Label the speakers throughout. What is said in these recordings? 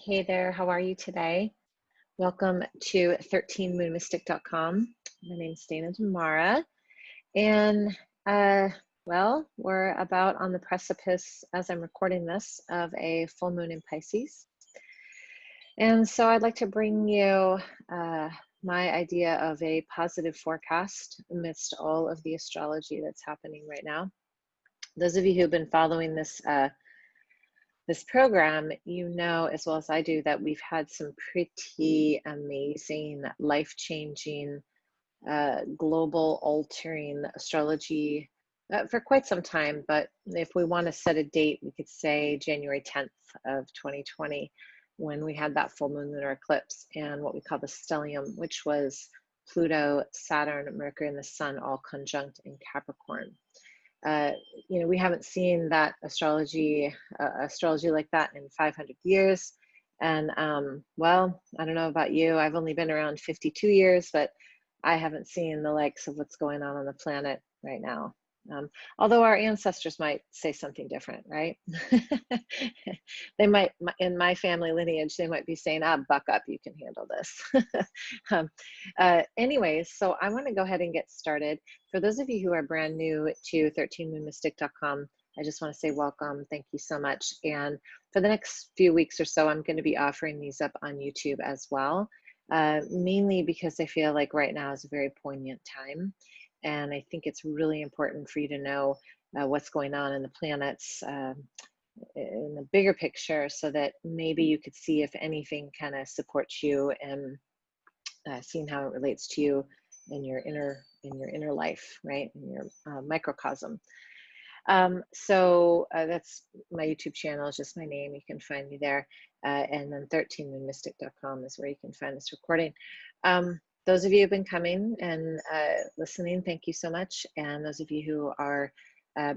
Speaker 1: Hey there, how are you today? Welcome to 13moonmystic.com. My name's Dana Damara, and we're about on the precipice, as I'm recording this, of a full moon in Pisces. And so I'd like to bring you my idea of a positive forecast amidst all of the astrology that's happening right now. Those of you who've been following this program, you know as well as I do that we've had some pretty amazing, life-changing, global altering astrology for quite some time. But if we want to set a date, we could say January 10th of 2020, when we had that full moon lunar eclipse and what we call the stellium, which was Pluto, Saturn, Mercury, and the Sun all conjunct in Capricorn. Uh, we haven't seen that astrology like that in 500 years. And well, I don't know about you. I've only been around 52 years, but I haven't seen the likes of what's going on the planet right now. Although our ancestors might say something different, right? They might, in my family lineage, they might be saying, buck up, you can handle this. Anyways, so I want to go ahead and get started. For those of you who are brand new to 13moonmystic.com, I just want to say welcome. Thank you so much. And for the next few weeks or so, I'm going to be offering these up on YouTube as well, mainly because I feel like right now is a very poignant time. And I think it's really important for you to know what's going on in the planets in the bigger picture, so that maybe you could see if anything kind of supports you and seeing how it relates to you in your inner life, right? In your microcosm. So that's my YouTube channel, is just my name. You can find me there. And then 13moonmystic.com is where you can find this recording. Those of you who've been coming and listening, thank you so much. And those of you who are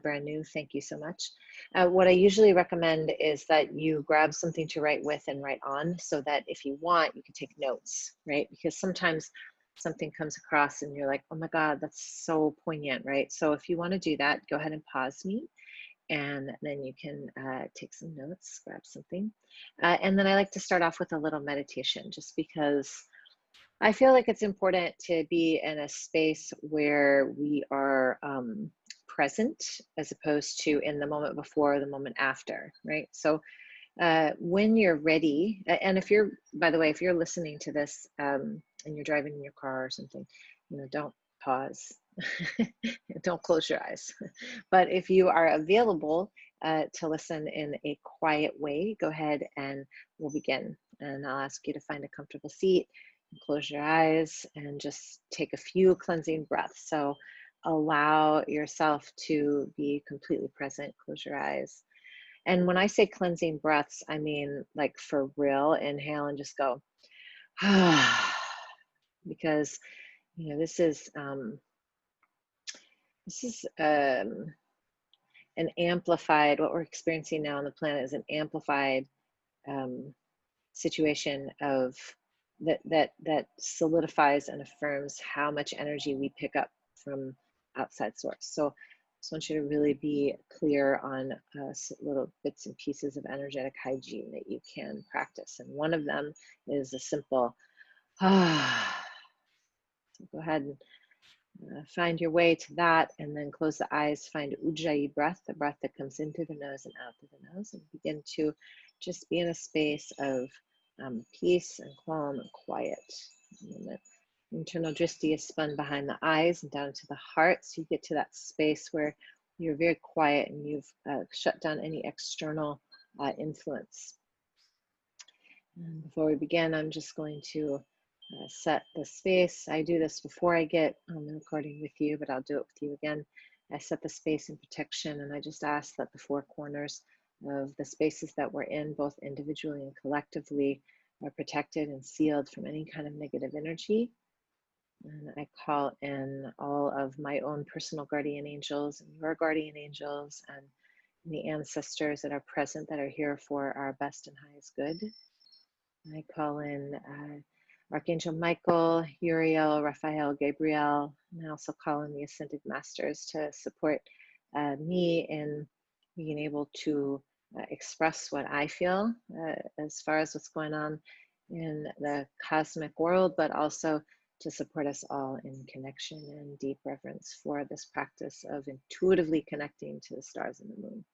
Speaker 1: brand new, thank you so much. What I usually recommend is that you grab something to write with and write on, so that if you want, you can take notes, right? Because sometimes something comes across and you're like, oh my God, that's so poignant, right? So if you want to do that, go ahead and pause me, and then you can take some notes, grab something. And then I like to start off with a little meditation, just because I feel like it's important to be in a space where we are present, as opposed to in the moment before, the moment after, right? So when you're ready, and if you're, by the way, if you're listening to this and you're driving in your car or something, don't pause. Don't close your eyes. But if you are available to listen in a quiet way, go ahead and we'll begin. And I'll ask you to find a comfortable seat, close your eyes, and just take a few cleansing breaths. So allow yourself to be completely present. Close your eyes. And when I say cleansing breaths, I mean like for real. Inhale and just go, because this is an amplified, what we're experiencing now on the planet is an amplified situation of that solidifies and affirms how much energy we pick up from outside source. So I just want you to really be clear on little bits and pieces of energetic hygiene that you can practice. And one of them is a simple So go ahead and find your way to that, and then close the eyes. Find Ujjayi breath, the breath that comes in through the nose and out through the nose, and begin to just be in a space of peace and calm and quiet. And the internal drishti is spun behind the eyes and down to the heart, so you get to that space where you're very quiet and you've shut down any external influence. And before we begin, I'm just going to set the space. I do this before I get on the recording with you, but I'll do it with you again. I set the space in protection, and I just ask that the four corners of the spaces that we're in, both individually and collectively, are protected and sealed from any kind of negative energy. And I call in all of my own personal guardian angels and your guardian angels and the ancestors that are present, that are here for our best and highest good. I call in Archangel Michael, Uriel, Raphael, Gabriel, and I also call in the Ascended Masters to support me in being able to express what I feel as far as what's going on in the cosmic world, but also to support us all in connection and deep reverence for this practice of intuitively connecting to the stars and the moon.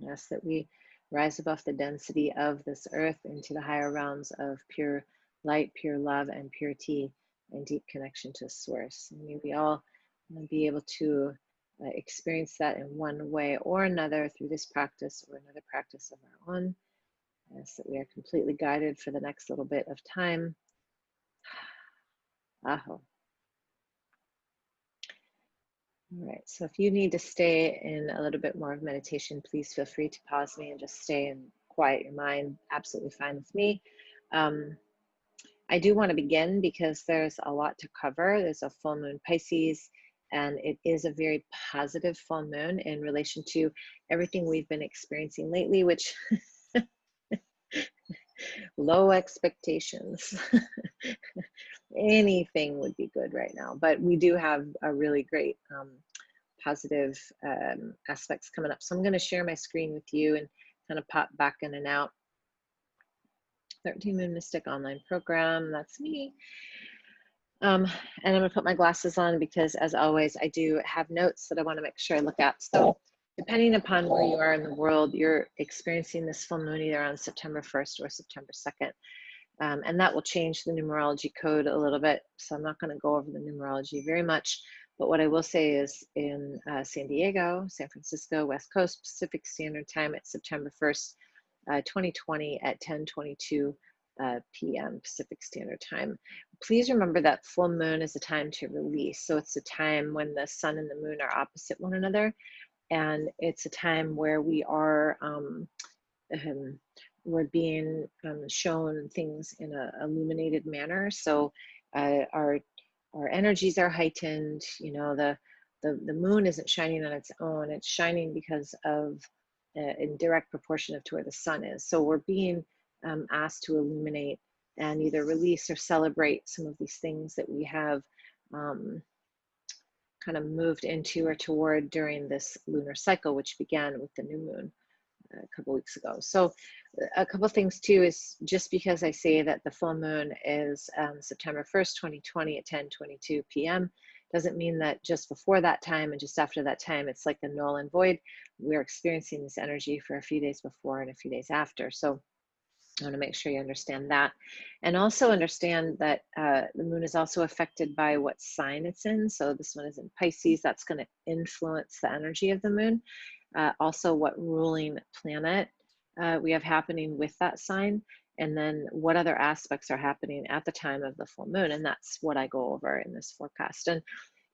Speaker 1: Yes, that we rise above the density of this earth into the higher realms of pure light, pure love, and purity, and deep connection to Source. And may we all be able to experience that in one way or another through this practice or another practice of our own. Yes, that we are completely guided for the next little bit of time. Aho. All right, so if you need to stay in a little bit more of meditation, please feel free to pause me and just stay and quiet your mind. Absolutely fine with me. I do want to begin because there's a lot to cover. There's a full moon Pisces, and it is a very positive full moon in relation to everything we've been experiencing lately, which low expectations. Anything would be good right now, but we do have a really great positive aspects coming up. So I'm going to share my screen with you and kind of pop back in and out. 13 Moon Mystic online program, that's me. And I'm going to put my glasses on because, as always, I do have notes that I want to make sure I look at. So depending upon where you are in the world, you're experiencing this full moon either on September 1st or September 2nd. And that will change the numerology code a little bit. So I'm not going to go over the numerology very much. But what I will say is in San Diego, San Francisco, West Coast, Pacific Standard Time, it's September 1st, 2020 at 10:22 p.m. Pacific Standard Time. Please remember that full moon is a time to release. So it's a time when the sun and the moon are opposite one another. And it's a time where we are we're being shown things in an illuminated manner. So our energies are heightened. You know, the moon isn't shining on its own. It's shining because of in direct proportion to where the sun is. So we're being asked to illuminate and either release or celebrate some of these things that we have kind of moved into or toward during this lunar cycle, which began with the new moon a couple weeks ago. So a couple things too is just because I say that the full moon is September 1st, 2020 at 10:22 p.m. doesn't mean that just before that time and just after that time, it's like a null and void. We're experiencing this energy for a few days before and a few days after. So I want to make sure you understand that. And also understand that the moon is also affected by what sign it's in. So this one is in Pisces. That's going to influence the energy of the moon. Also what ruling planet we have happening with that sign, and then what other aspects are happening at the time of the full moon. And that's what I go over in this forecast. And,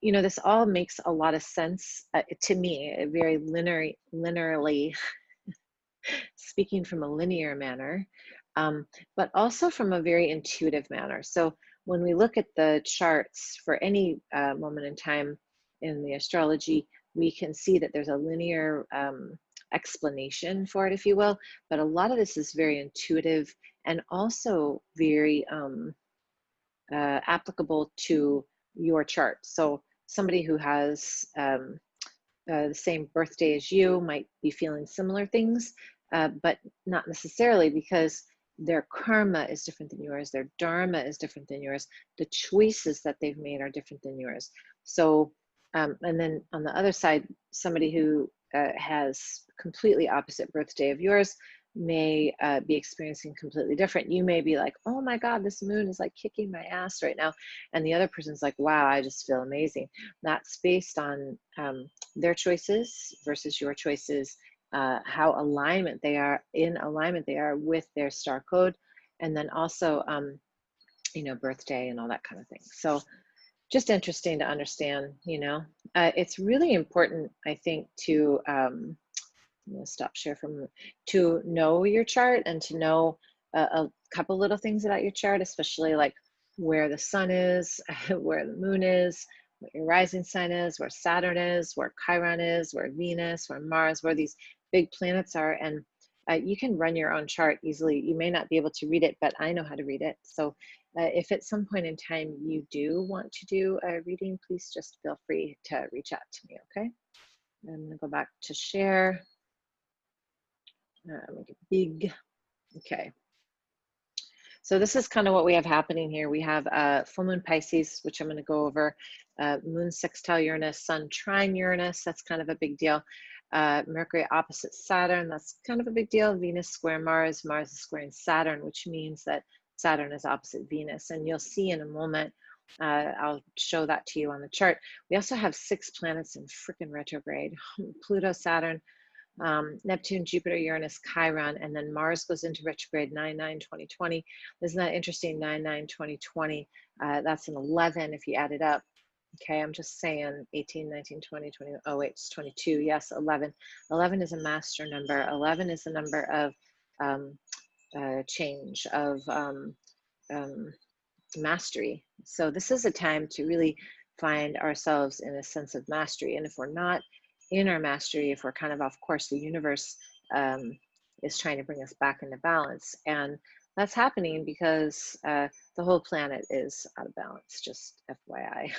Speaker 1: you know, this all makes a lot of sense to me, very linearly speaking from a linear manner, but also from a very intuitive manner. So when we look at the charts for any moment in time in the astrology, we can see that there's a linear explanation for it, if you will, but a lot of this is very intuitive and also very applicable to your chart. So somebody who has the same birthday as you might be feeling similar things, but not necessarily, because their karma is different than yours, their dharma is different than yours, the choices that they've made are different than yours. So, and then on the other side, somebody who has completely opposite birthday of yours may be experiencing completely different. You may be like, oh my God, this moon is like kicking my ass right now. And the other person's like, wow, I just feel amazing. That's based on their choices versus your choices, how alignment they are with their star code, and then also you know, birthday and all that kind of thing. So just interesting to understand, you know. It's really important, I think, to I'm going to stop share from to know your chart and to know a couple little things about your chart, especially like where the sun is, where the moon is, what your rising sign is, where Saturn is, where Chiron is, where Venus, where Mars, where these big planets are. And you can run your own chart easily. You may not be able to read it, but I know how to read it. So if at some point in time you do want to do a reading, please just feel free to reach out to me, okay? I'm gonna go back to share. Make it big, okay. So this is kind of what we have happening here. We have full moon Pisces, which I'm going to go over, moon sextile Uranus, sun trine Uranus, that's kind of a big deal. Mercury opposite Saturn, that's kind of a big deal. Venus square Mars, Mars is squaring Saturn, which means that Saturn is opposite Venus. And you'll see in a moment, I'll show that to you on the chart. We also have 6 planets in freaking retrograde. Pluto, Saturn, Neptune, Jupiter, Uranus, Chiron, and then Mars goes into retrograde 9/9/2020. Isn't that interesting? 9/9/2020. That's an 11 if you add it up. Okay, I'm just saying 18, 19, 20, 20. Oh wait, it's 22. Yes, 11. 11 is a master number. 11 is the number of change, of mastery. So this is a time to really find ourselves in a sense of mastery. And if we're not in our mastery, if we're kind of off course, the universe is trying to bring us back into balance. And that's happening because the whole planet is out of balance, just FYI.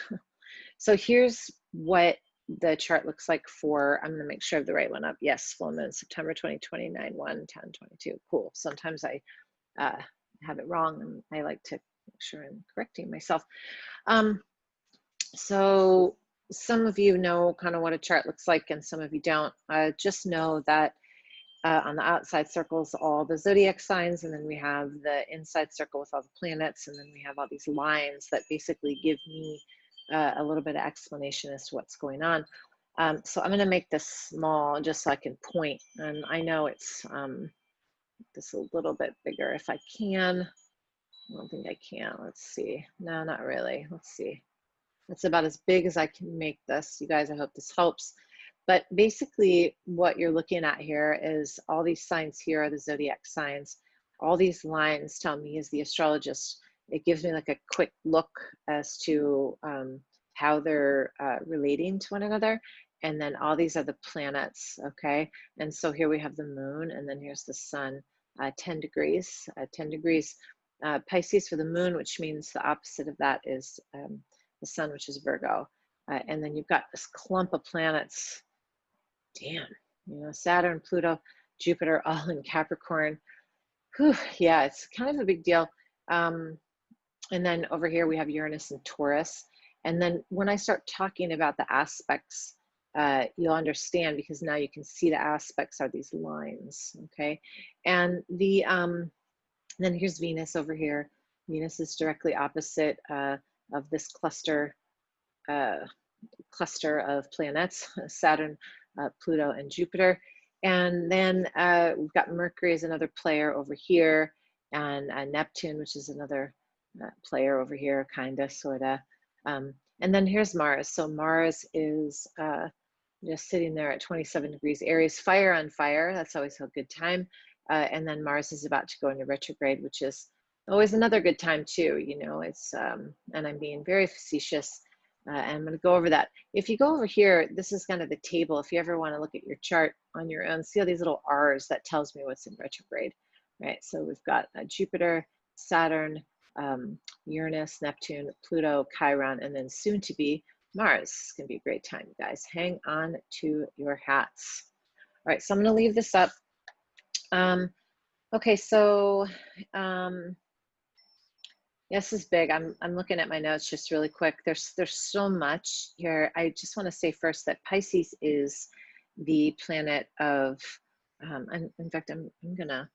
Speaker 1: So here's what the chart looks like for, I'm going to make sure I have the right one up. Yes, full moon, September 2020, 9/1/10/22. Cool. Sometimes I have it wrong, and I like to make sure I'm correcting myself. So some of you know kind of what a chart looks like, and some of you don't. Just know that on the outside circles, all the zodiac signs, and then we have the inside circle with all the planets, and then we have all these lines that basically give me a little bit of explanation as to what's going on. So I'm going to make this small just so I can point, and I know it's this a little bit bigger if I can. I don't think I can. Let's see. No, not really. Let's see. That's about as big as I can make this. You guys, I hope this helps. But basically what you're looking at here is all these signs here are the zodiac signs. All these lines tell me as the astrologist, it gives me like a quick look as to how they're relating to one another. And then all these are the planets, okay? And so here we have the moon, and then here's the sun, 10 degrees, 10 degrees. Pisces for the moon, which means the opposite of that is the sun, which is Virgo. And then you've got this clump of planets. Damn, you know, Saturn, Pluto, Jupiter, all in Capricorn. Whew, yeah, it's kind of a big deal. And then over here we have Uranus and Taurus. And then when I start talking about the aspects, you'll understand, because now you can see the aspects are these lines, okay? And the then here's Venus over here. Venus is directly opposite of this cluster of planets, Saturn, Pluto, and Jupiter. And then we've got Mercury as another player over here, and Neptune, which is another player over here, kinda, sorta. And then here's Mars. So Mars is just sitting there at 27 degrees Aries, fire on fire. That's always a good time. And then Mars is about to go into retrograde, which is always another good time too. You know, it's and I'm being very facetious. And I'm going to go over that. If you go over here, this is kind of the table. If you ever want to look at your chart on your own, see all these little R's, that tells me what's in retrograde, right? So we've got Jupiter, Saturn, Uranus, Neptune, Pluto, Chiron, and then soon to be Mars. It's going to be a great time, guys. Hang on to your hats. All right, so I'm going to leave this up. Okay, so this is big. I'm looking at my notes just really quick. There's so much here. I just want to say first that Pisces is the planet of, in fact, I'm gonna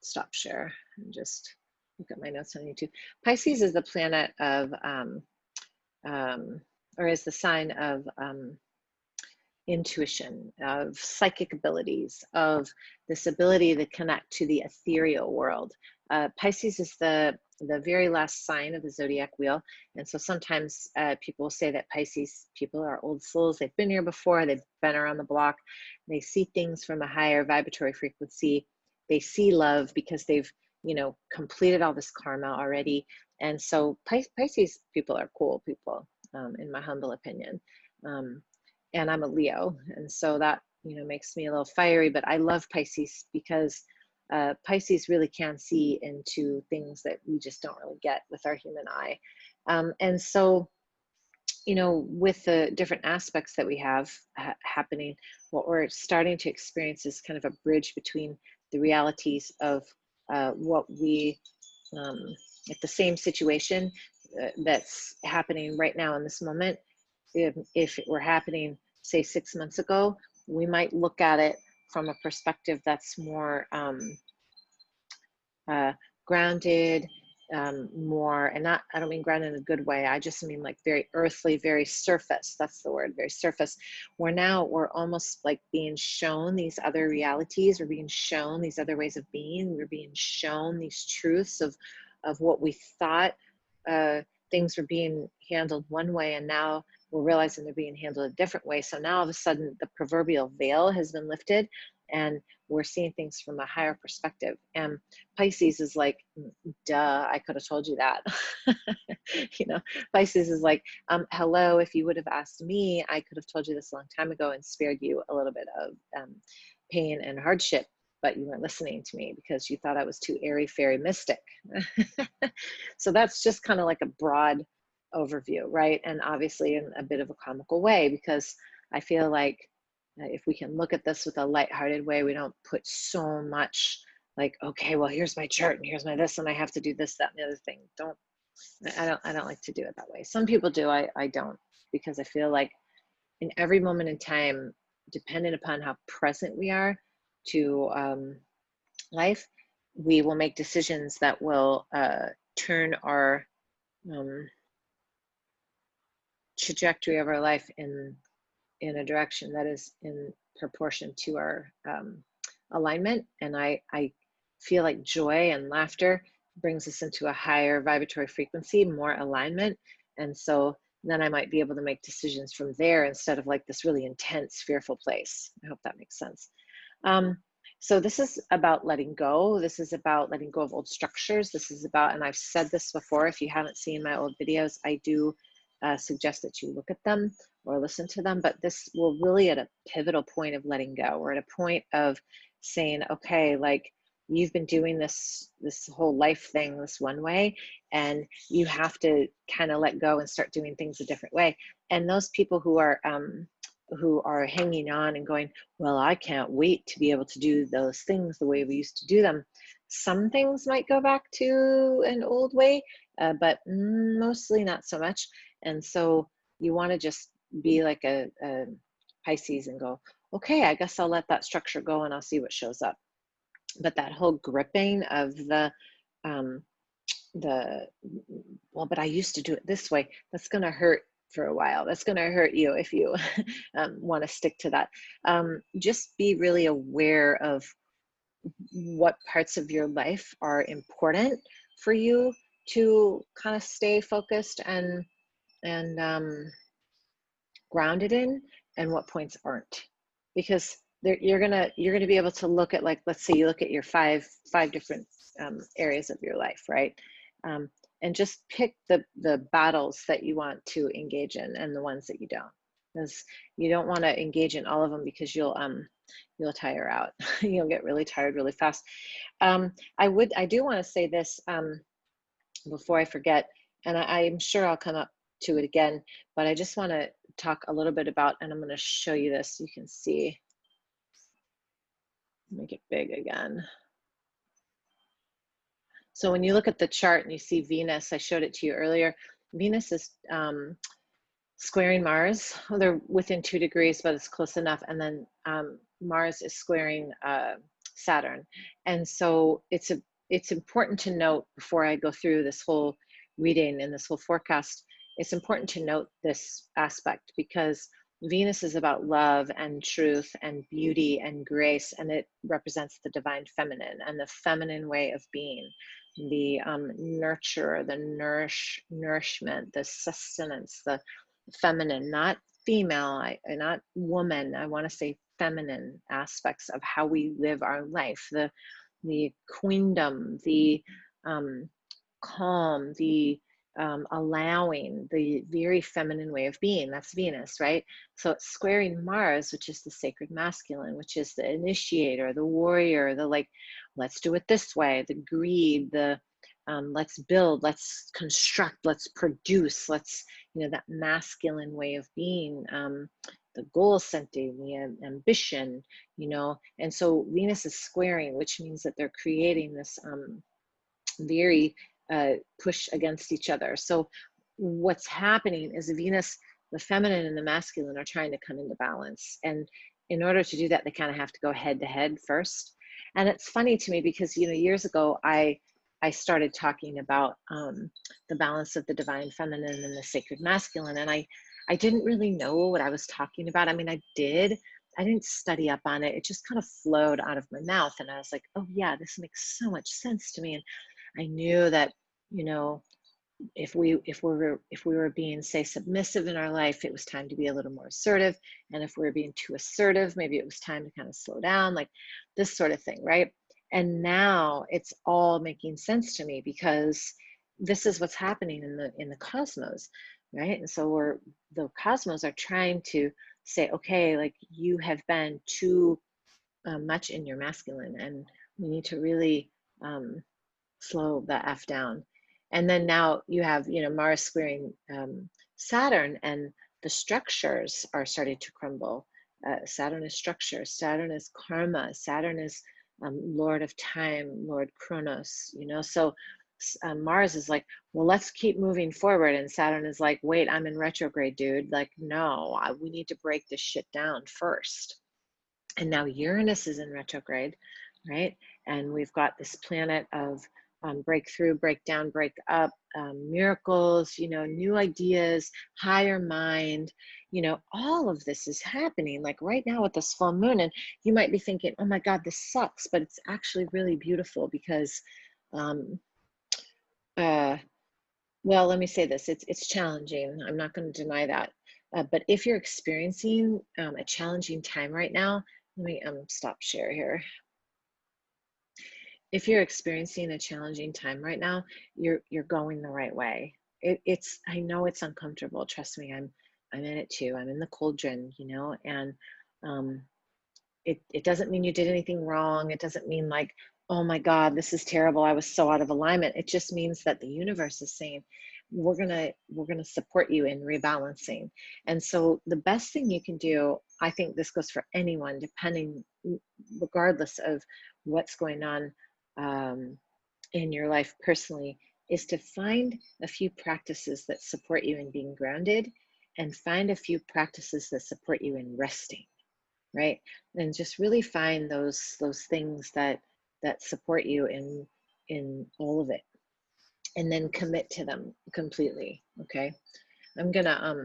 Speaker 1: stop share and just look at my notes on YouTube. Pisces is the planet of, or is the sign of intuition, of psychic abilities, of this ability to connect to the ethereal world. Pisces is the very last sign of the zodiac wheel. And so sometimes people say that Pisces people are old souls. They've been here before. They've been around the block. They see things from a higher vibratory frequency. They see love because they've, you know, completed all this karma already. And so Pisces people are cool people, in my humble opinion. And I'm a Leo. And so that, you know, makes me a little fiery, but I love Pisces because Pisces really can see into things that we just don't really get with our human eye. And so, with the different aspects that we have happening, what we're starting to experience is kind of a bridge between the realities of what we, like the same situation that's happening right now in this moment. If it were happening, say, 6 months ago, we might look at it from a perspective that's more grounded, more, and not, I don't mean grounded in a good way. I just mean like very earthly, very surface. That's the word, very surface. Where now we're almost like being shown these other realities. We're being shown these other ways of being. We're being shown these truths of what we thought things were being handled one way, and now we're realizing they're being handled a different way. So now all of a sudden the proverbial veil has been lifted, and we're seeing things from a higher perspective. And Pisces is like, duh, I could have told you that. Pisces is like, hello, if you would have asked me, I could have told you this a long time ago and spared you a little bit of pain and hardship, but you weren't listening to me because you thought I was too airy fairy mystic. So that's just kind of like a broad overview, right? And obviously in a bit of a comical way, because I feel like if we can look at this with a lighthearted way, we don't put so much like, okay, well, here's my chart and here's my this, and I have to do this, that, and the other thing. I don't like to do it that way. Some people do, I don't, because I feel like in every moment in time, dependent upon how present we are to life, we will make decisions that will turn our trajectory of our life in a direction that is in proportion to our alignment. And I feel like joy and laughter brings us into a higher vibratory frequency, more alignment. And so then I might be able to make decisions from there instead of like this really intense, fearful place. I hope that makes sense. So this is about letting go. This is about letting go of old structures. This is about, and I've said this before, if you haven't seen my old videos, I do suggest that you look at them or listen to them, but this will really at a pivotal point of letting go. We're at a point of saying, okay, like you've been doing this whole life thing this one way, and you have to kind of let go and start doing things a different way. And those people who are hanging on and going, well, I can't wait to be able to do those things the way we used to do them. Some things might go back to an old way, but mostly not so much. And so you want to just be like a Pisces and go, okay, I guess I'll let that structure go and I'll see what shows up. But that whole gripping of well, but I used to do it this way, that's going to hurt for a while. That's going to hurt you if you want to stick to that. Just be really aware of what parts of your life are important for you to kind of stay focused and grounded in, and what points aren't, because you're gonna be able to look at, like, let's say you look at your five different areas of your life, right? And just pick the battles that you want to engage in and the ones that you don't, because you don't want to engage in all of them, because you'll tire out. You'll get really tired really fast. I do want to say this before I forget, and I'm sure I'll come up to it again, but I just want to talk a little bit about, and I'm going to show you this. You can see, make it big again. So when you look at the chart and you see Venus, I showed it to you earlier. Venus is squaring Mars. Well, they're within 2 degrees, but it's close enough. And then Mars is squaring Saturn. And so it's important to note, before I go through this whole reading and this whole forecast, it's important to note this aspect, because Venus is about love and truth and beauty and grace, and it represents the divine feminine and the feminine way of being, the nurture, the nourishment, the sustenance, the feminine, not female, not woman. I want to say feminine aspects of how we live our life, the queendom, the calm, the allowing the very feminine way of being. That's Venus, right? So it's squaring Mars, which is the sacred masculine, which is the initiator, the warrior, the like, let's do it this way, the greed, the let's build, let's construct, let's produce, let's, that masculine way of being, the goal setting, the ambition, and so Venus is squaring, which means that they're creating this very push against each other. So what's happening is Venus, the feminine and the masculine are trying to come into balance. And in order to do that, they kind of have to go head to head first. And it's funny to me because, years ago, I started talking about the balance of the divine feminine and the sacred masculine. And I didn't really know what I was talking about. I mean, I didn't study up on it. It just kind of flowed out of my mouth. And I was like, oh yeah, this makes so much sense to me. And I knew that, if we were being, say, submissive in our life, it was time to be a little more assertive. And if we were being too assertive, maybe it was time to kind of slow down, like this sort of thing, right? And now it's all making sense to me because this is what's happening in the cosmos, right? And so the cosmos are trying to say, okay, like you have been too much in your masculine, and we need to really slow the F down. And then now you have, Mars squaring Saturn, and the structures are starting to crumble. Saturn is structure, Saturn is karma, Saturn is Lord of time, Lord Kronos, so Mars is like, well, let's keep moving forward. And Saturn is like, wait, I'm in retrograde, dude. Like, no, we need to break this shit down first. And now Uranus is in retrograde, right? And we've got this planet of breakthrough, breakdown, break up, miracles, new ideas, higher mind, all of this is happening like right now with this full moon. And you might be thinking, oh my God, this sucks, but it's actually really beautiful because, well, let me say this, it's challenging. I'm not going to deny that. But if you're experiencing a challenging time right now, let me stop share here. If you're experiencing a challenging time right now, you're going the right way. I know it's uncomfortable. Trust me, I'm in it too. I'm in the cauldron, and it doesn't mean you did anything wrong. It doesn't mean like, oh my God, this is terrible, I was so out of alignment. It just means that the universe is saying, we're gonna support you in rebalancing. And so the best thing you can do, I think this goes for anyone, regardless of what's going on in your life personally, is to find a few practices that support you in being grounded, and find a few practices that support you in resting, right? And just really find those things that support you in all of it, and then commit to them completely. Okay, I'm gonna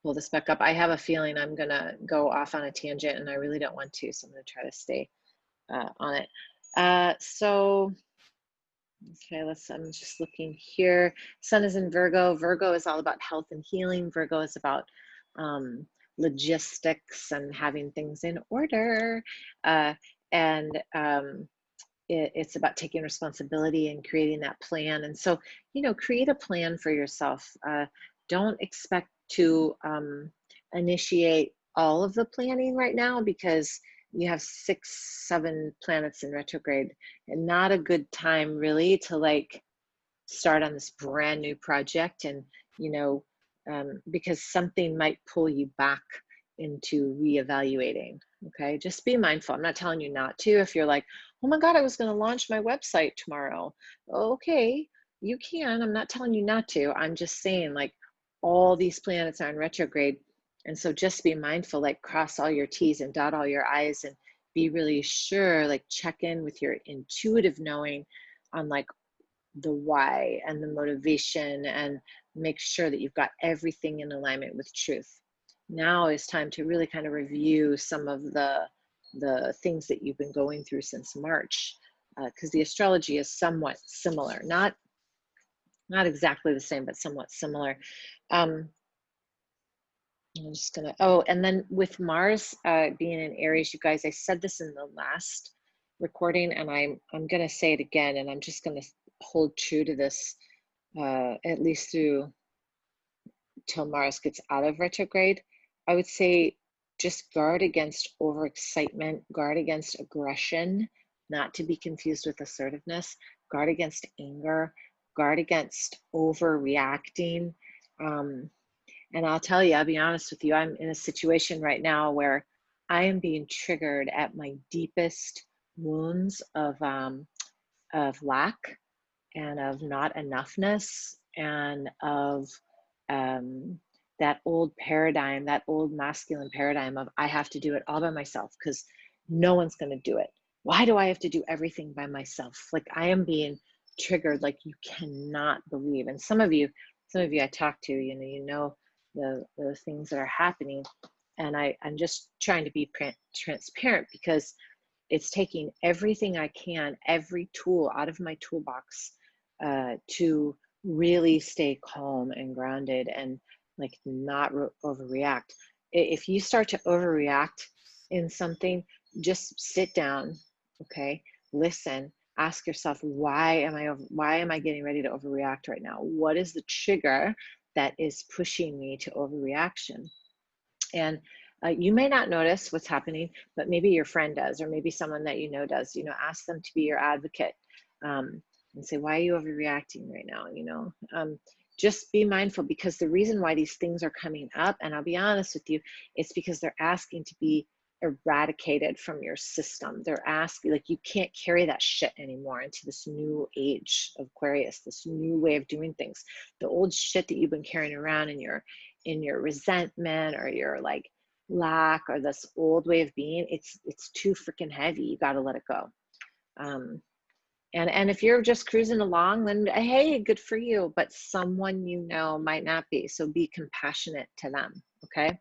Speaker 1: pull this back up. I have a feeling I'm gonna go off on a tangent, and I really don't want to, so I'm gonna try to stay on it. So okay, I'm just looking here. Sun is in Virgo. Virgo is all about health and healing. Virgo is about logistics and having things in order. And it's about taking responsibility and creating that plan. And so, create a plan for yourself. Don't expect to initiate all of the planning right now, because you have 6, 7 planets in retrograde, and not a good time really to like start on this brand new project. And because something might pull you back into reevaluating. Okay, just be mindful. I'm not telling you not to. If you're like, oh my God, I was going to launch my website tomorrow, okay, you can. I'm not telling you not to. I'm just saying, like, all these planets are in retrograde, and so just be mindful, like cross all your T's and dot all your I's, and be really sure, like check in with your intuitive knowing on like the why and the motivation, and make sure that you've got everything in alignment with truth. Now is time to really kind of review some of the things that you've been going through since March, because the astrology is somewhat similar, not exactly the same, but somewhat similar. I'm just gonna, oh, and then with Mars being in Aries, you guys, I said this in the last recording, and I'm gonna say it again, and I'm just gonna hold true to this at least through till Mars gets out of retrograde. I would say just guard against overexcitement, guard against aggression, not to be confused with assertiveness, guard against anger, guard against overreacting. Um, and I'll tell you, I'll be honest with you, I'm in a situation right now where I am being triggered at my deepest wounds of lack and of not enoughness and of um, that old paradigm, that old masculine paradigm of I have to do it all by myself because no one's going to do it. Why do I have to do everything by myself? Like I am being triggered like you cannot believe. And some of you I talk to, the things that are happening. And I'm just trying to be transparent because it's taking everything I can, every tool out of my toolbox to really stay calm and grounded and like not overreact. If you start to overreact in something, just sit down, okay? Listen, ask yourself, why am I getting ready to overreact right now? What is the trigger that is pushing me to overreaction? And you may not notice what's happening, but maybe your friend does, or maybe someone that you know does. Ask them to be your advocate and say, why are you overreacting right now? Just be mindful, because the reason why these things are coming up, and I'll be honest with you, it's because they're asking to be eradicated from your system. They're asking, like, you can't carry that shit anymore into this new age of Aquarius, this new way of doing things. The old shit that you've been carrying around in your resentment or your like lack or this old way of being, it's too freaking heavy. You got to let it go. And if you're just cruising along, then hey, good for you. But someone might not be. So be compassionate to them, okay?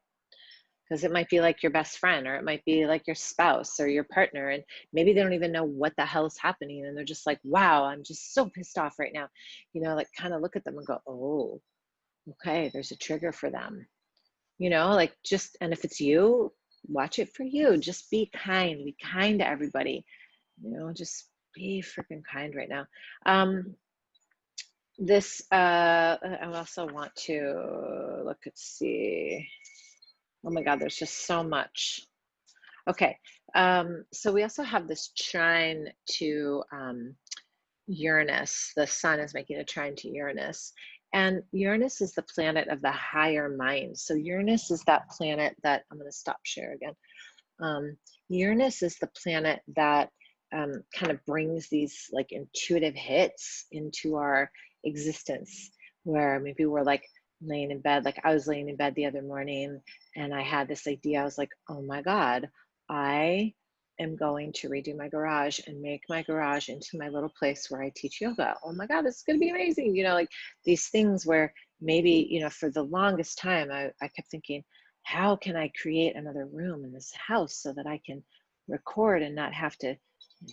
Speaker 1: Because it might be like your best friend, or it might be like your spouse or your partner, and maybe they don't even know what the hell is happening, and they're just like, wow, I'm just so pissed off right now. Like kind of look at them and go, oh, okay, there's a trigger for them. Like just, and if it's you, watch it for you. Just be kind to everybody. Just be freaking kind right now. I also want to look and see. Oh my God, there's just so much. Okay, so we also have this trine to Uranus. The sun is making a trine to Uranus. And Uranus is the planet of the higher mind. So Uranus is that planet that, I'm going to stop share again. Uranus is the planet that kind of brings these like intuitive hits into our existence, where maybe we're like laying in bed. Like I was laying in bed the other morning and I had this idea. I was like, oh my God, I am going to redo my garage and make my garage into my little place where I teach yoga. Oh my God, this is going to be amazing. Like these things where maybe, for the longest time, I kept thinking, how can I create another room in this house so that I can record and not have to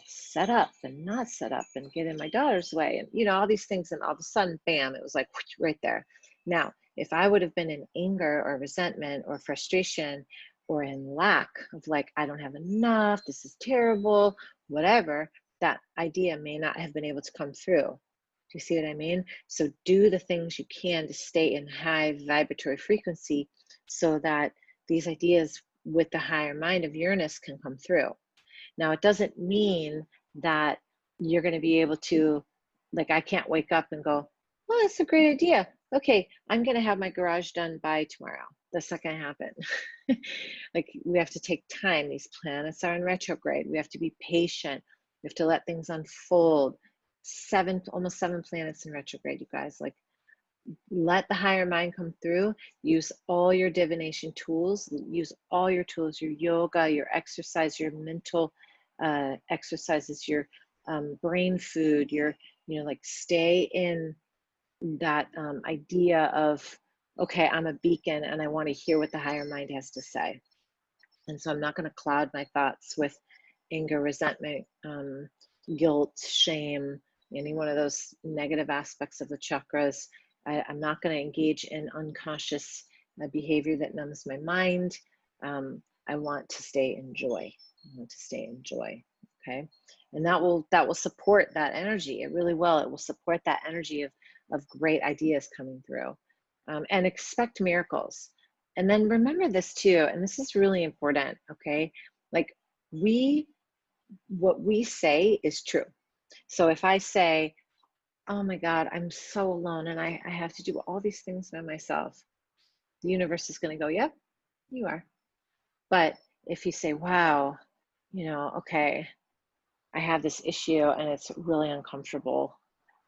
Speaker 1: set up and not set up and get in my daughter's way, and all these things. And all of a sudden, bam, it was like right there. Now, if I would have been in anger or resentment or frustration or in lack of like, I don't have enough, this is terrible, whatever, that idea may not have been able to come through. Do you see what I mean? So do the things you can to stay in high vibratory frequency so that these ideas with the higher mind of Uranus can come through. Now, it doesn't mean that you're going to be able to, like, I can't wake up and go, well, that's a great idea. Okay, I'm going to have my garage done by tomorrow. That's not going to happen. Like, we have to take time. These planets are in retrograde. We have to be patient. We have to let things unfold. Almost seven planets in retrograde, you guys. Like, let the higher mind come through. Use all your divination tools. Use all your tools, your yoga, your exercise, your mental exercises, your brain food, your, like stay in that idea of, okay, I'm a beacon and I want to hear what the higher mind has to say. And so I'm not going to cloud my thoughts with anger, resentment, guilt, shame, any one of those negative aspects of the chakras. I'm not going to engage in unconscious behavior that numbs my mind. I want to stay in joy. Okay, and that will support that energy. It really will. It will support that energy of of great ideas coming through, and expect miracles. And then remember this too, and this is really important, okay? Like what we say is true. So if I say, oh my God, I'm so alone and I have to do all these things by myself, the universe is going to go, yep, you are. But if you say, wow, okay, I have this issue and it's really uncomfortable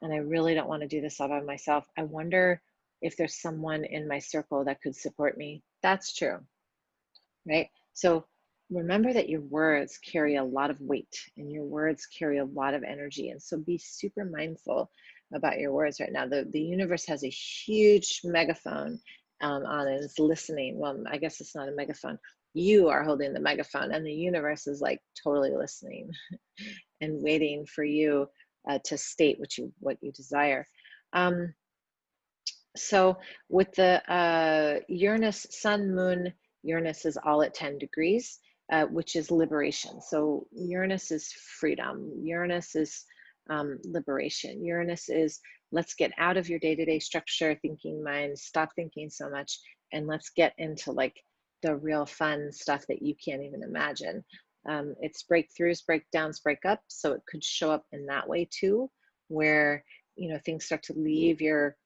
Speaker 1: and I really don't want to do this all by myself. I wonder if there's someone in my circle that could support me. That's true, right? So remember that your words carry a lot of weight and your words carry a lot of energy. And so be super mindful about your words right now. The universe has a huge megaphone on it. It's listening. Well, I guess it's not a megaphone. You are holding the megaphone and the universe is like totally listening and waiting for you to state what you desire. So with the Uranus, Sun, Moon, Uranus is all at 10 degrees, which is liberation. So Uranus is freedom. Uranus is liberation. Uranus is let's get out of your day-to-day structure, thinking mind, stop thinking so much, and let's get into like the real fun stuff that you can't even imagine. It's breakthroughs, breakdowns, breakups. So it could show up in that way too, where things start to leave your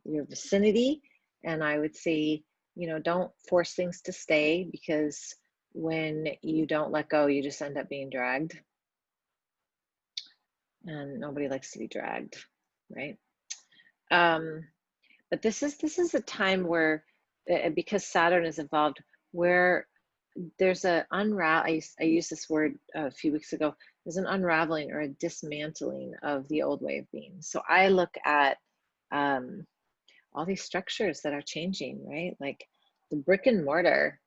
Speaker 1: vicinity. And I would say, don't force things to stay, because when you don't let go, you just end up being dragged. And nobody likes to be dragged, right? But this is a time where, because Saturn is involved, where there's a unravel. I used this word a few weeks ago. There's an unraveling or a dismantling of the old way of being. So I look at all these structures that are changing, right? Like the brick and mortar.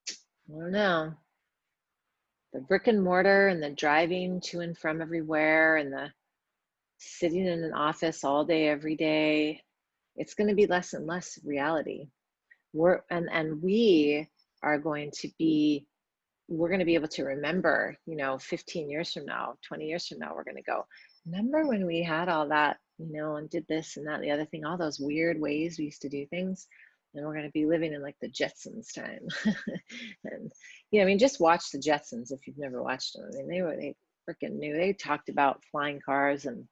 Speaker 1: I don't know. The brick and mortar and the driving to and from everywhere and the sitting in an office all day, every day. It's going to be less and less reality. We are going to be, we're going to be able to remember, 15 years from now, 20 years from now, we're going to go, remember when we had all that, and did this and that, and the other thing, all those weird ways we used to do things. And we're going to be living in like the Jetsons time. And, just watch the Jetsons if you've never watched them. I mean, they freaking knew. They talked about flying cars and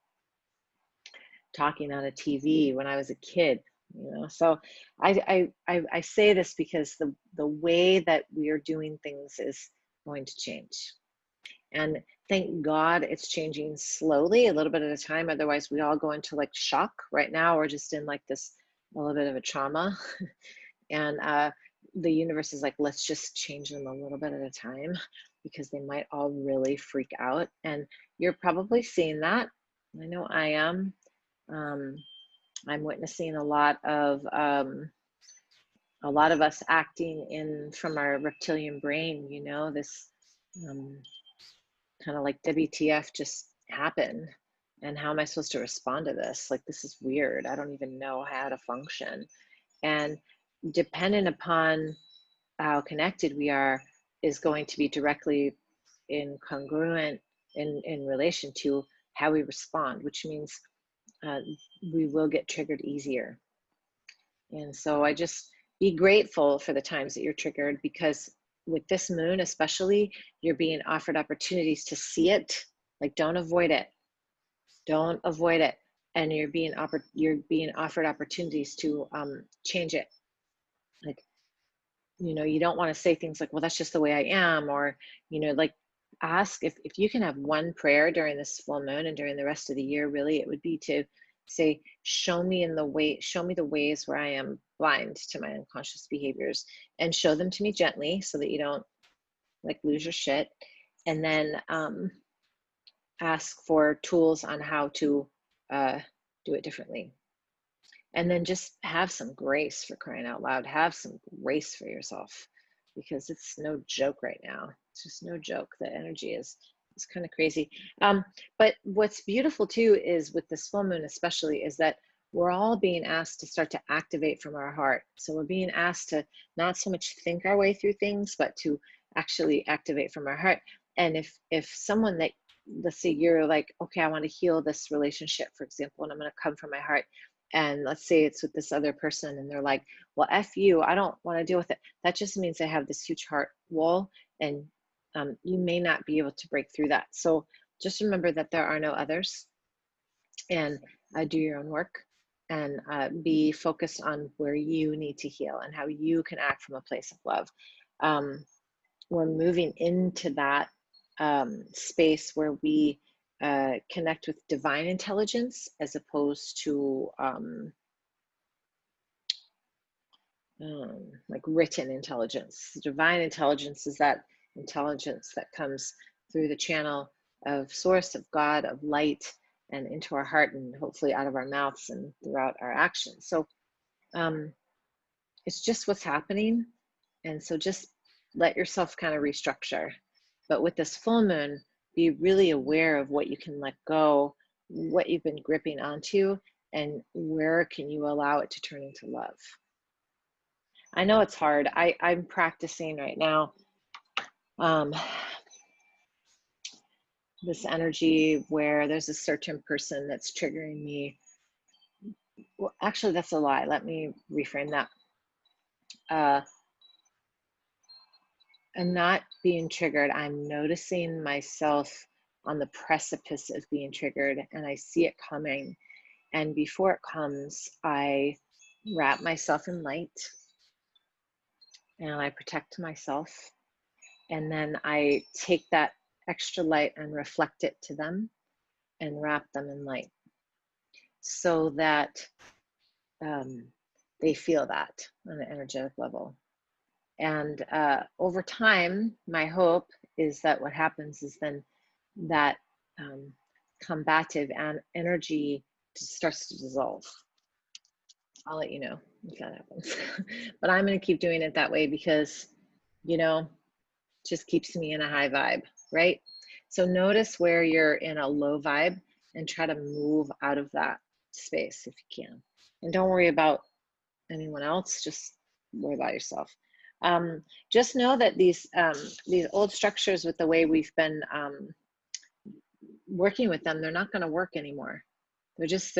Speaker 1: talking on a TV when I was a kid. So I say this because the way that we are doing things is going to change. And thank God it's changing slowly, a little bit at a time. Otherwise, we all go into like shock. Right now, we're just in like this, a little bit of a trauma. And the universe is like, let's just change them a little bit at a time, because they might all really freak out. And you're probably seeing that. I know I am. I'm witnessing a lot of us acting in from our reptilian brain, this kind of like WTF just happened, and how am I supposed to respond to this? Like, this is weird. I don't even know how to function. And dependent upon how connected we are is going to be directly incongruent in relation to how we respond, which means we will get triggered easier. And so I just be grateful for the times that you're triggered, because with this moon especially, you're being offered opportunities to see it. Like, don't avoid it. Don't avoid it. And you're being offered opportunities to change it. Like, you don't want to say things like, well, that's just the way I am, or like, ask if you can have one prayer during this full moon and during the rest of the year. Really, it would be to say, show me the ways where I am blind to my unconscious behaviors, and show them to me gently so that you don't like lose your shit. And then ask for tools on how to do it differently. And then just have some grace, for crying out loud. Have some grace for yourself, because it's no joke right now. It's just no joke. The energy is kind of crazy. But what's beautiful too is with this full moon especially, is that we're all being asked to start to activate from our heart. So we're being asked to not so much think our way through things, but to actually activate from our heart. And if someone that let's say you're like, okay, I want to heal this relationship, for example, and I'm going to come from my heart. And let's say it's with this other person and they're like, well, F you, I don't want to deal with it. That just means they have this huge heart wall, and you may not be able to break through that. So just remember that there are no others, and do your own work, and be focused on where you need to heal and how you can act from a place of love. We're moving into that space where we connect with divine intelligence as opposed to like written intelligence. Divine intelligence is that intelligence that comes through the channel of source, of God, of light, and into our heart, and hopefully out of our mouths and throughout our actions. So it's just what's happening. And so just let yourself kind of restructure. But with this full moon, be really aware of what you can let go, what you've been gripping onto, and where can you allow it to turn into love. I know it's hard. I'm practicing right now this energy where there's a certain person that's triggering me. Well, actually, that's a lie. Let me reframe that. I'm not being triggered. I'm noticing myself on the precipice of being triggered, and I see it coming. And before it comes, I wrap myself in light and I protect myself. And then I take that extra light and reflect it to them and wrap them in light so that they feel that on an energetic level. And over time, my hope is that what happens is then that combative energy starts to dissolve. I'll let you know if that happens. But I'm going to keep doing it that way because, you know, just keeps me in a high vibe, right? So notice where you're in a low vibe and try to move out of that space if you can. And don't worry about anyone else, just worry about yourself. Just know that these old structures with the way we've been working with them, they're not going to work anymore. They're just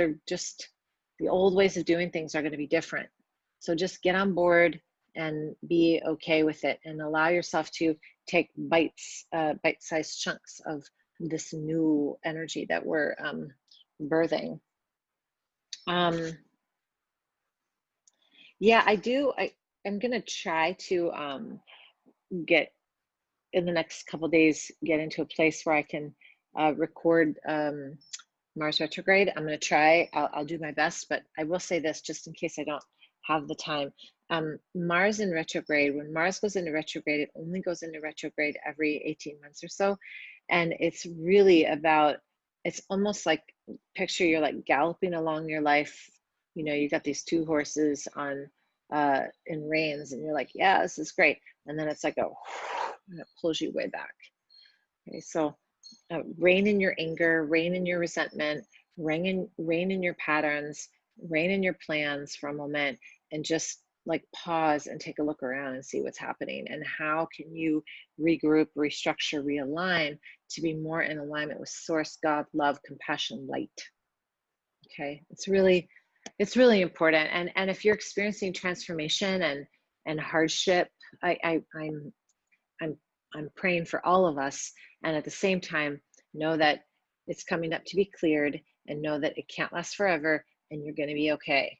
Speaker 1: the old ways of doing things are going to be different. So just get on board and be okay with it, and allow yourself to take bite-sized chunks of this new energy that we're birthing. Yeah, I'm going to try to get in the next couple days, get into a place where I can record Mars retrograde. I'm going to try. I'll do my best, but I will say this just in case I don't have the time. Mars in retrograde, when Mars goes into retrograde, it only goes into retrograde every 18 months or so. And it's really about, it's almost like, picture you're like galloping along your life. You know, you got these two horses on in reins, and you're like, yeah, this is great. And then it's like and it pulls you way back. Okay, so rein in your anger, rein in your resentment, rein in your patterns, rein in your plans for a moment, and just like pause and take a look around and see what's happening, and how can you regroup, restructure, realign to be more in alignment with source, God, love, compassion, light. Okay, it's really important. And if you're experiencing transformation and hardship, I'm praying for all of us. And at the same time, know that it's coming up to be cleared, and know that it can't last forever, and you're going to be okay.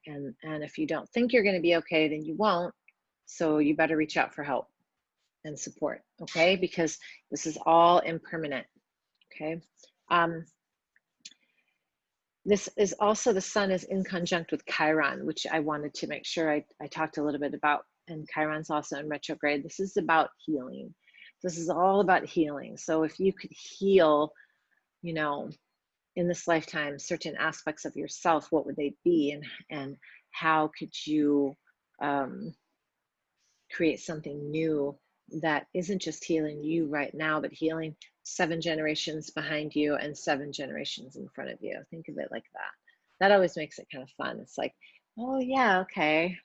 Speaker 1: And if you don't think you're going to be okay, then you won't. So you better reach out for help and support, okay? Because this is all impermanent, okay? This is also, the sun is in conjunct with Chiron, which I wanted to make sure I talked a little bit about. And Chiron's also in retrograde. This is about healing. This is all about healing. So if you could heal, you know, in this lifetime, certain aspects of yourself, what would they be? And how could you create something new that isn't just healing you right now, but healing 7 generations behind you and 7 generations in front of you? Think of it like that. That always makes it kind of fun. It's like, oh yeah, okay,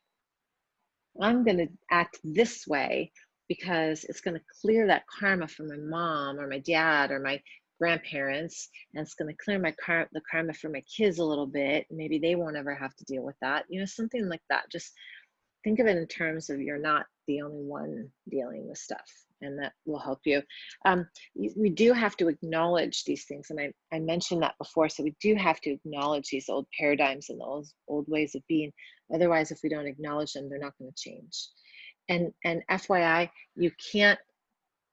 Speaker 1: I'm going to act this way because it's going to clear that karma from my mom or my dad or my grandparents, and it's going to clear the karma for my kids a little bit. Maybe they won't ever have to deal with that, something like that. Just think of it in terms of you're not the only one dealing with stuff, and that will help you. We do have to acknowledge these things, and I mentioned that before. So we do have to acknowledge these old paradigms and those old ways of being. Otherwise, if we don't acknowledge them, they're not going to change. And FYI, you can't.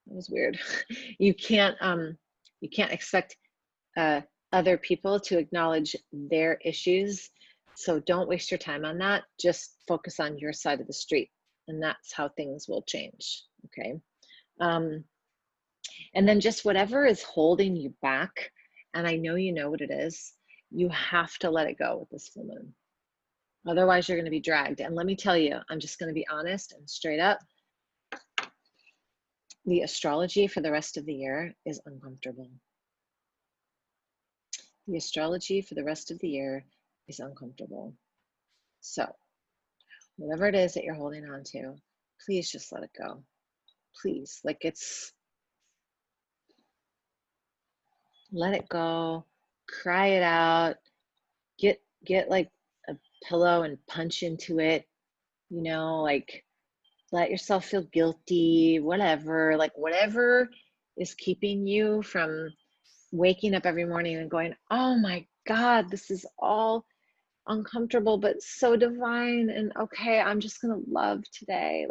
Speaker 1: That was weird. You can't expect other people to acknowledge their issues. So don't waste your time on that. Just focus on your side of the street, and that's how things will change. Okay. And then just whatever is holding you back, and I know you know what it is, you have to let it go with this full moon. Otherwise, you're going to be dragged. And let me tell you, I'm just going to be honest and straight up. The astrology for the rest of the year is uncomfortable. The astrology for the rest of the year is uncomfortable. So whatever it is that you're holding on to, please just let it go. Please, let it go, cry it out, get like a pillow and punch into it, let yourself feel guilty, whatever is keeping you from waking up every morning and going, oh my God, this is all uncomfortable, but so divine. And okay, I'm just going to love today.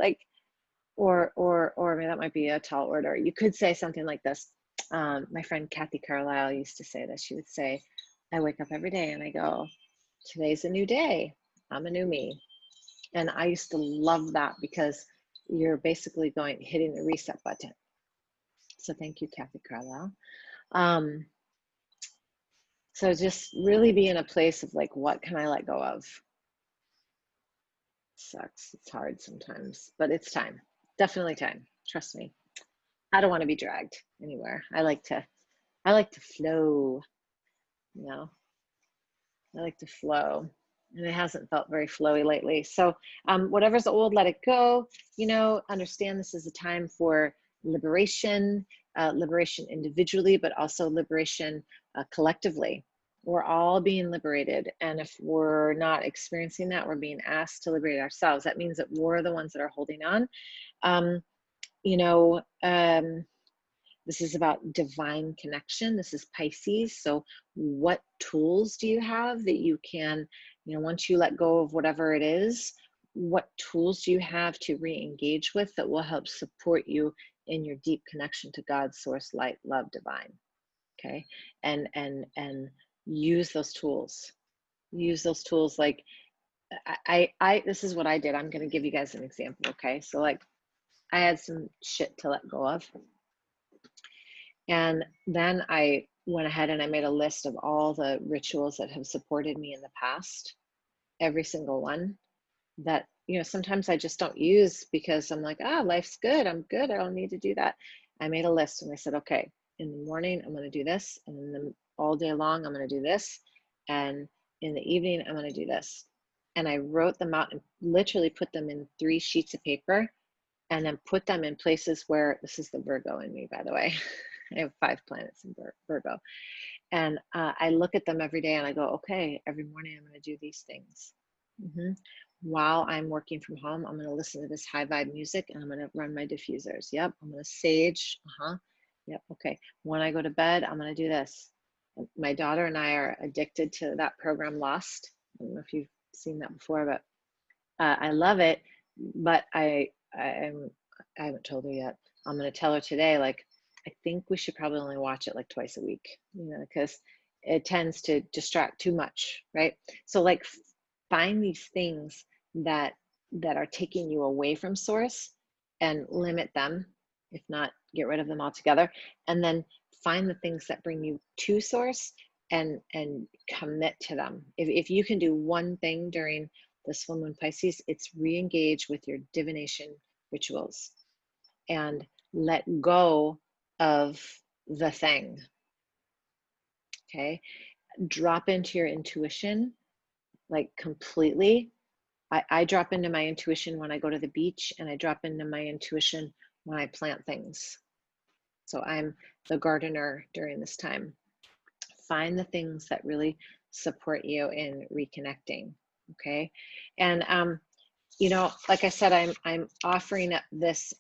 Speaker 1: Or maybe that might be a tall order. You could say something like this. My friend Kathy Carlisle used to say this. She would say, I wake up every day and I go, today's a new day. I'm a new me. And I used to love that because you're basically hitting the reset button. So thank you, Kathy Carlisle. So just really be in a place of what can I let go of? Sucks. It's hard sometimes, but it's time. Definitely time. Trust me. I don't want to be dragged anywhere. I like to flow, I like to flow, and it hasn't felt very flowy lately. So whatever's old, let it go. Understand this is a time for liberation, liberation individually, but also liberation collectively. We're all being liberated. And if we're not experiencing that, we're being asked to liberate ourselves. That means that we're the ones that are holding on. This is about divine connection. This is Pisces. So what tools do you have that you can, once you let go of whatever it is, what tools do you have to re-engage with that will help support you in your deep connection to God, source, light, love, divine? Okay. And use those tools. Use those tools. This is what I did. I'm going to give you guys an example. Okay. So I had some shit to let go of. And then I went ahead and I made a list of all the rituals that have supported me in the past, every single one that, sometimes I just don't use because I'm like, life's good. I'm good. I don't need to do that. I made a list and I said, okay, in the morning, I'm going to do this. And all day long, I'm going to do this. And in the evening, I'm going to do this. And I wrote them out and literally put them in 3 sheets of paper and then put them in places where, this is the Virgo in me, by the way. I have 5 planets in Virgo. And I look at them every day and I go, okay, every morning I'm going to do these things. While I'm working from home, I'm going to listen to this high vibe music and I'm going to run my diffusers. Yep. I'm going to sage. Yep. Okay. When I go to bed, I'm going to do this. My daughter and I are addicted to that program Lost. I don't know if you've seen that before, but I love it. But I haven't told her yet. I'm going to tell her today, I think we should probably only watch it twice a week, because it tends to distract too much, right? So find these things that are taking you away from source and limit them, if not get rid of them altogether, and then find the things that bring you to source and commit to them. If you can do one thing during this full moon Pisces, it's re-engage with your divination rituals and let go of the thing. Okay, drop into your intuition completely. I drop into my intuition when I go to the beach, and I drop into my intuition when I plant things. So I'm the gardener during this time. Find the things that really support you in reconnecting. Okay. And you know, like I said, I'm offering up this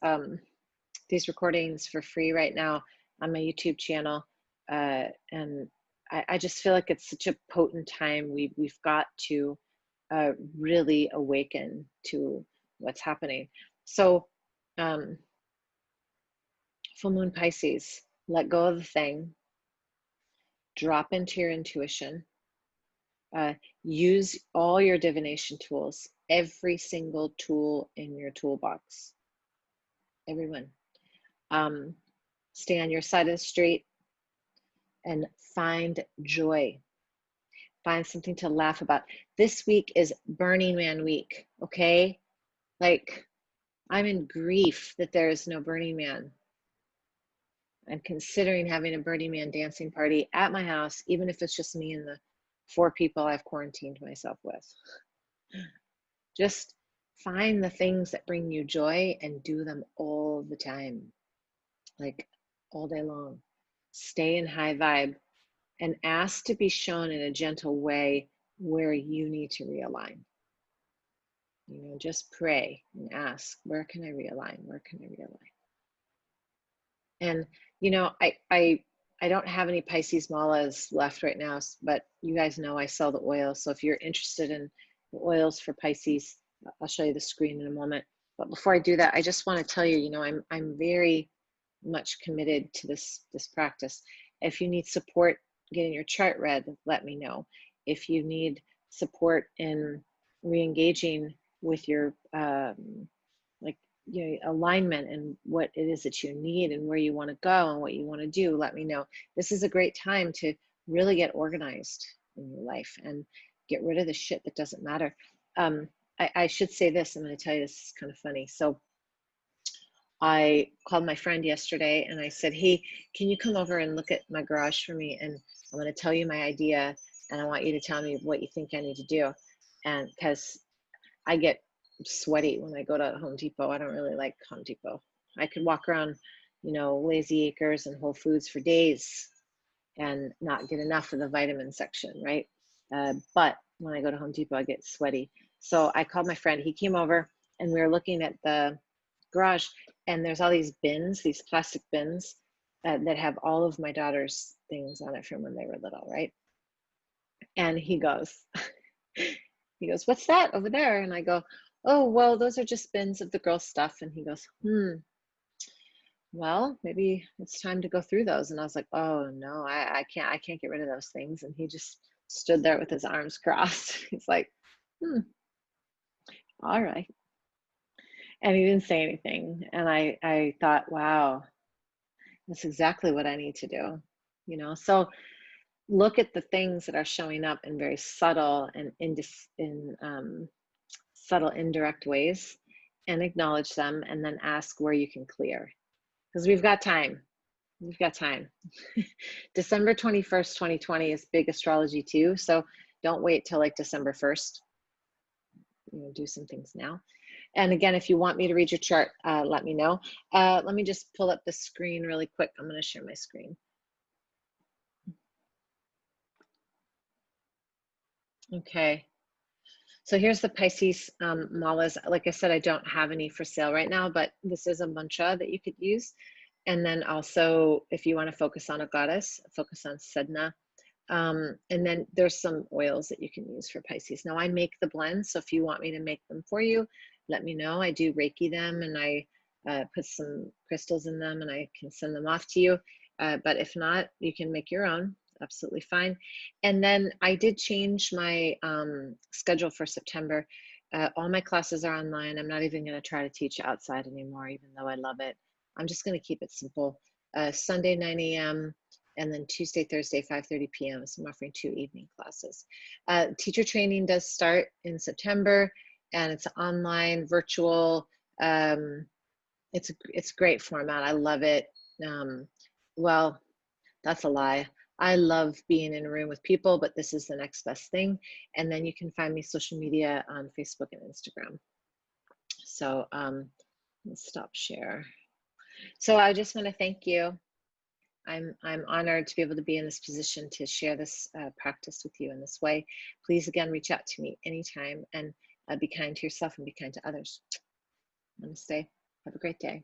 Speaker 1: these recordings for free right now on my YouTube channel. And I just feel like it's such a potent time. We've got to really awaken to what's happening. So full moon Pisces, let go of the thing, drop into your intuition, use all your divination tools, every single tool in your toolbox, everyone. Stay on your side of the street and find joy. Find something to laugh about. This week is Burning Man week, okay? Like, I'm in grief that there is no Burning Man. I'm considering having a Burning Man dancing party at my house, even if it's just me and the 4 people I've quarantined myself with. Just find the things that bring you joy and do them all the time, like all day long. Stay in high vibe and ask to be shown in a gentle way where you need to realign. You know, just pray and ask, where can I realign? Where can I realign? And, you know, I don't have any Pisces malas left right now, but you guys know I sell the oil. So if you're interested in the oils for Pisces, I'll show you the screen in a moment. But before I do that, I just want to tell you, you know, I'm very much committed to this practice. If you need support getting your chart read, let me know. If you need support in re-engaging with your like, you know, alignment and what it is that you need and where you want to go and what you want to do, let me know. This is a great time to really get organized in your life and get rid of the shit that doesn't matter. I should say this, I'm going to tell you, this is kind of funny. So I called my friend yesterday and I said, hey, can you come over and look at my garage for me? And I'm going to tell you my idea and I want you to tell me what you think I need to do. And because I get sweaty when I go to Home Depot. I don't really like Home Depot. I could walk around, you know, Lazy Acres and Whole Foods for days and not get enough of the vitamin section, right? But when I go to Home Depot, I get sweaty. So I called my friend. He came over and we were looking at the garage, and there's all these bins, these plastic bins that have all of my daughter's things on it from when they were little, right? And he goes, what's that over there? And I go, oh, well, those are just bins of the girls' stuff. And he goes, well, maybe it's time to go through those. And I was like, oh no, I can't get rid of those things. And he just stood there with his arms crossed. He's like, all right. And he didn't say anything. And I thought, wow, that's exactly what I need to do. You know, so look at the things that are showing up in very subtle and subtle indirect ways and acknowledge them, and then ask where you can clear, because we've got time. December 21st, 2020 is big astrology too, so don't wait till like December 1st. You know, do some things now. And again, if you want me to read your chart, let me know. Let me just pull up the screen really quick. I'm going to share my screen. Okay. So here's the Pisces malas. Like I said, I don't have any for sale right now, but this is a mantra that you could use. And then also, if you want to focus on a goddess, focus on Sedna. And then there's some oils that you can use for Pisces. Now I make the blends, so if you want me to make them for you, let me know. I do Reiki them, and I put some crystals in them, and I can send them off to you. But if not, you can make your own. Absolutely fine. And then I did change my schedule for September. All my classes are online. I'm not even going to try to teach outside anymore, even though I love it. I'm just going to keep it simple. Sunday, 9 a.m., and then Tuesday, Thursday, 5:30 p.m. So I'm offering 2 evening classes. Teacher training does start in September, and it's online, virtual. It's a great format. I love it. Well, that's a lie. I love being in a room with people, but this is the next best thing. And then you can find me social media on Facebook and Instagram. So let's stop share. So I just want to thank you I'm honored to be able to be in this position to share this practice with you in this way. Please, again, reach out to me anytime, and be kind to yourself and be kind to others. Namaste. Have a great day.